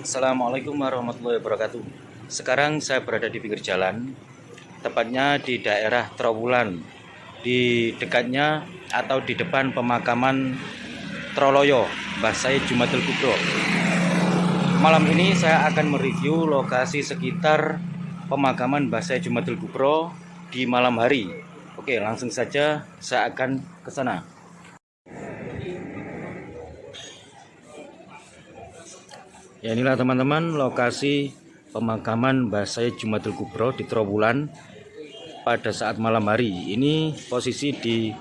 Assalamualaikum warahmatullahi wabarakatuh. Sekarang saya berada di pinggir jalan, tepatnya di daerah Trowulan, di dekatnya atau di depan pemakaman Troloyo, Mbah Said Jumadil Kubro. Malam ini saya akan mereview lokasi sekitar pemakaman Mbah Said Jumadil Kubro di malam hari. Oke, langsung saja saya akan ke sana. Ya, inilah teman-teman lokasi pemakaman Mbah Said Jumadil Kubro di Trowulan pada saat malam hari. Ini posisi di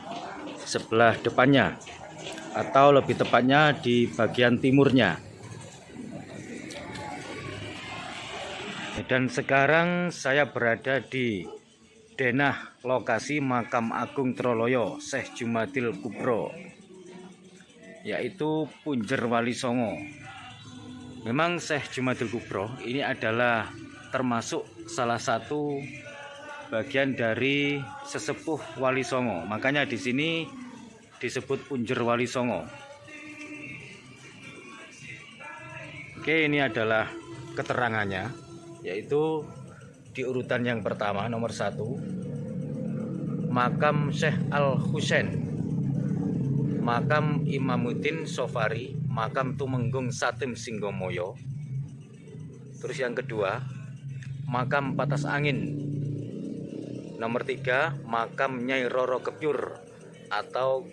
sebelah depannya atau lebih tepatnya di bagian timurnya. Dan sekarang saya berada di denah lokasi Makam Agung Troloyo Syekh Jumadil Kubro, yaitu Punjer Wali Songo. Memang Syekh Jumadil Kubro ini adalah termasuk salah satu bagian dari sesepuh Wali Songo. Makanya di sini disebut Punjer Wali Songo. Oke, ini adalah keterangannya, yaitu di urutan yang pertama nomor 1 Makam Syekh Al Husain, Makam Imamuddin Sofari, Makam Tumenggung Satim Singgomoyo. Terus yang kedua, Makam Patas Angin. Nomor 3, Makam Nyai Roro Kebyur atau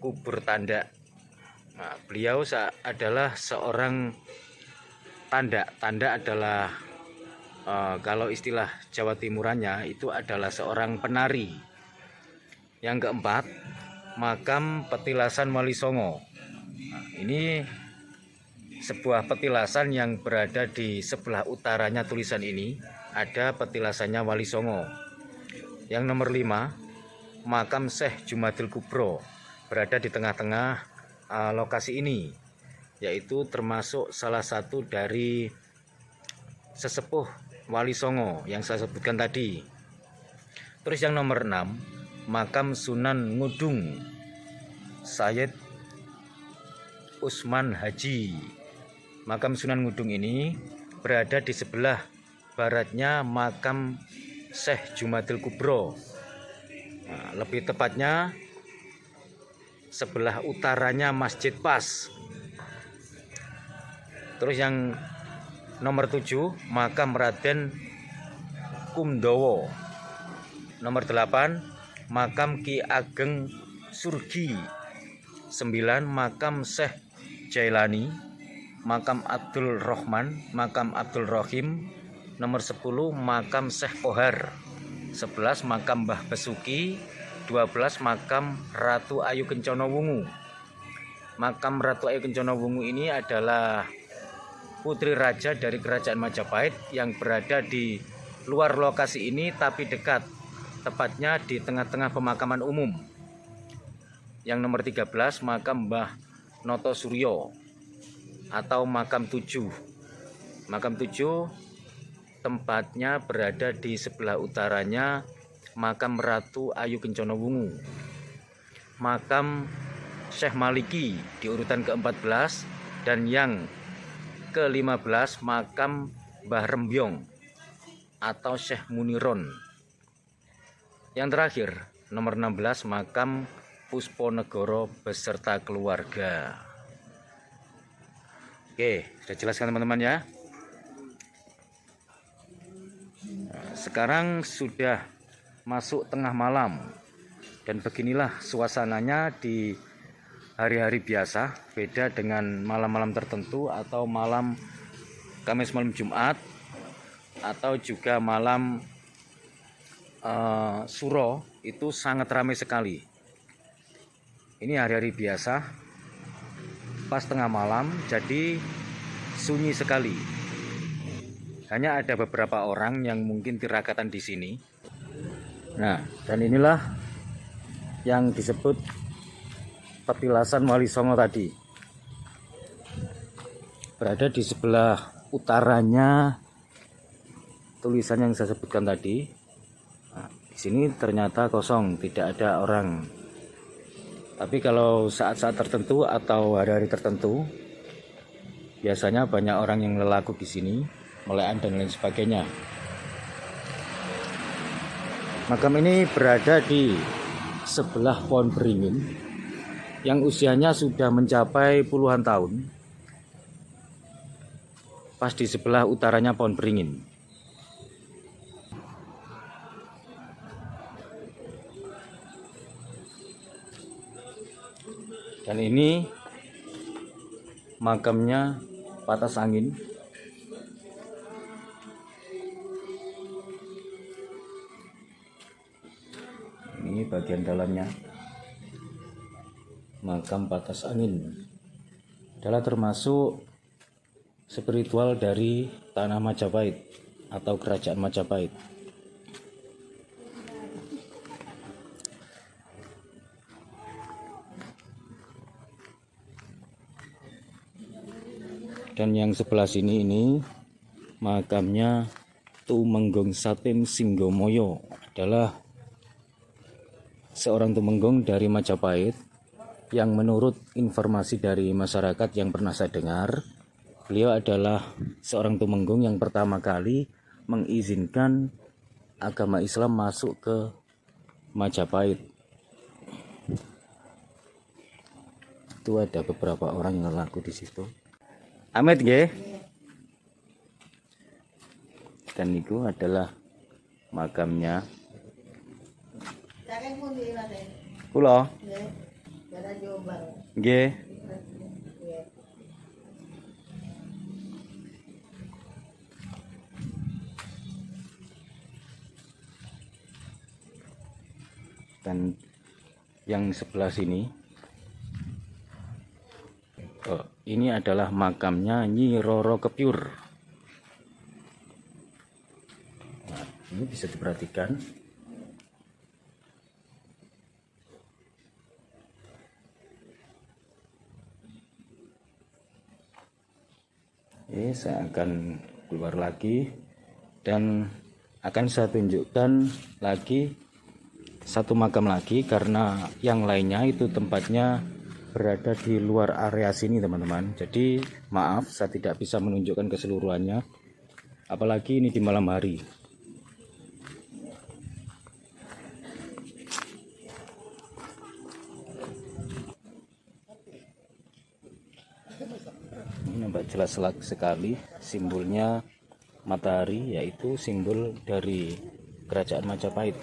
Kubur Tanda. Nah, beliau adalah seorang tanda. Tanda adalah kalau istilah Jawa Timurannya itu adalah seorang penari. Yang keempat, Makam Petilasan Wali Songo. Nah, ini sebuah petilasan yang berada di sebelah utaranya tulisan ini, ada petilasannya Wali Songo. Yang nomor 5, Makam Syekh Jumadil Kubro, berada di tengah-tengah lokasi ini, yaitu termasuk salah satu dari sesepuh Wali Songo yang saya sebutkan tadi. Terus yang nomor 6, Makam Sunan Ngudung Sayyid Usman Haji. Makam Sunan Ngudung ini berada di sebelah baratnya Makam Syekh Jumadil Kubro. Nah, lebih tepatnya sebelah utaranya Masjid Pas. Terus yang nomor 7, Makam Raden Kumdowo. Nomor 8, Makam Ki Ageng Surgi. 9, Makam Syekh Jailani, Makam Abdul Rahman, Makam Abdul Rahim. Nomor 10, Makam Syekh Kohar. 11, Makam Mbah Besuki. 12, Makam Ratu Ayu Kencono Wungu. Makam Ratu Ayu Kencono Wungu ini adalah putri raja dari kerajaan Majapahit yang berada di luar lokasi ini tapi dekat, tepatnya di tengah-tengah pemakaman umum. Yang nomor 13, Makam Mbah Noto Suryo atau Makam 7. Makam 7 tempatnya berada di sebelah utaranya Makam Ratu Ayu Kencono Wungu. Makam Syekh Maliki di urutan ke-14, dan yang ke-15, Makam Mbah Rembyong atau Syekh Muniron. Yang terakhir, nomor 16, Makam Pusponegoro beserta keluarga. Oke, sudah jelaskan teman-teman ya. Sekarang sudah masuk tengah malam, dan beginilah suasananya di hari-hari biasa, beda dengan malam-malam tertentu atau malam Kamis malam Jumat atau juga malam Suro, itu sangat ramai sekali. Ini hari-hari biasa, pas tengah malam, jadi sunyi sekali. Hanya ada beberapa orang yang mungkin tirakatan di sini. Nah, dan inilah yang disebut petilasan Wali Songo tadi, berada di sebelah utaranya tulisan yang saya sebutkan tadi. Nah, di sini ternyata kosong, tidak ada orang. Tapi kalau saat-saat tertentu atau hari-hari tertentu, biasanya banyak orang yang lelaku di sini, melean dan lain sebagainya. Makam ini berada di sebelah pohon beringin yang usianya sudah mencapai puluhan tahun. Pas di sebelah utaranya pohon beringin. Dan ini makamnya Patas Angin. Ini bagian dalamnya. Makam Patas Angin adalah termasuk spiritual dari tanah Majapahit atau kerajaan Majapahit. Dan yang sebelah sini ini makamnya Tumenggong Satim Singgomoyo, adalah seorang Tumenggong dari Majapahit yang menurut informasi dari masyarakat yang pernah saya dengar, beliau adalah seorang Tumenggong yang pertama kali mengizinkan agama Islam masuk ke Majapahit. Itu ada beberapa orang yang laku di situ. Amit nggih. Dan itu adalah makamnya. Kula. Nggih. Dan yang sebelah sini, ini adalah makamnya Nyi Roro Kepiur. Nah, ini bisa diperhatikan. Saya akan keluar lagi dan akan saya tunjukkan lagi satu makam lagi, karena yang lainnya itu tempatnya berada di luar area sini teman-teman. Jadi maaf, saya tidak bisa menunjukkan keseluruhannya, apalagi ini di malam hari. Ini nampak jelas sekali simbolnya matahari, yaitu simbol dari kerajaan Majapahit.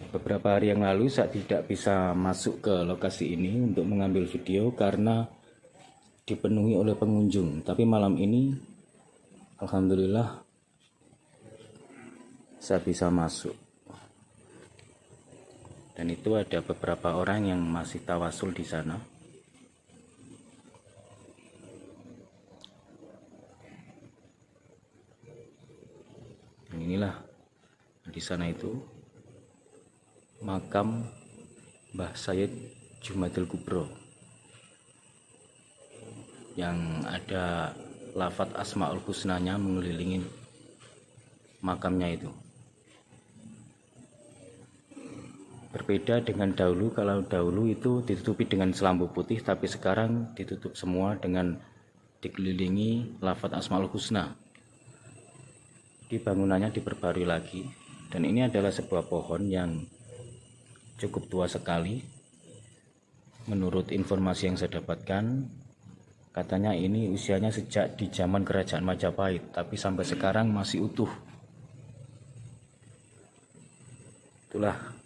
Beberapa hari yang lalu saya tidak bisa masuk ke lokasi ini untuk mengambil video karena dipenuhi oleh pengunjung. Tapi malam ini alhamdulillah saya bisa masuk. Dan itu ada beberapa orang yang masih tawasul di sana. Dan inilah di sana itu makam Mbah Sayyid Jumadil Kubro yang ada lafadz Asmaul Husnanya mengelilingi makamnya itu. Berbeda dengan dahulu, kalau dahulu itu ditutupi dengan selambu putih, tapi sekarang ditutup semua dengan dikelilingi lafadz Asmaul Husna. Di bangunannya diperbarui lagi, dan ini adalah sebuah pohon yang cukup tua sekali. Menurut informasi yang saya dapatkan, katanya ini usianya sejak di zaman kerajaan Majapahit, tapi sampai sekarang masih utuh. Itulah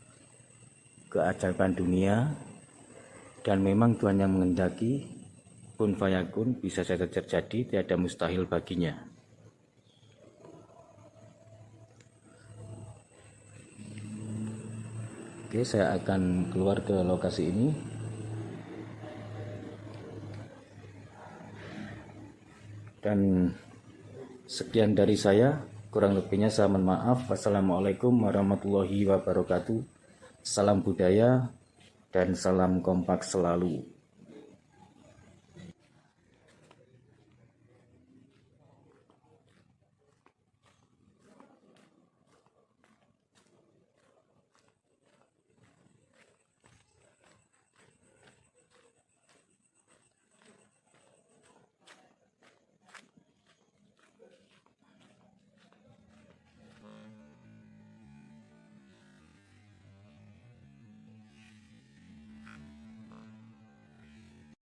keajaiban dunia, dan memang Tuhan yang menghendaki, kun fayakun, bisa saja terjadi, tiada mustahil baginya. Oke, saya akan keluar ke lokasi ini. Dan sekian dari saya, kurang lebihnya saya mohon maaf. Wassalamualaikum warahmatullahi wabarakatuh. Salam budaya dan salam kompak selalu.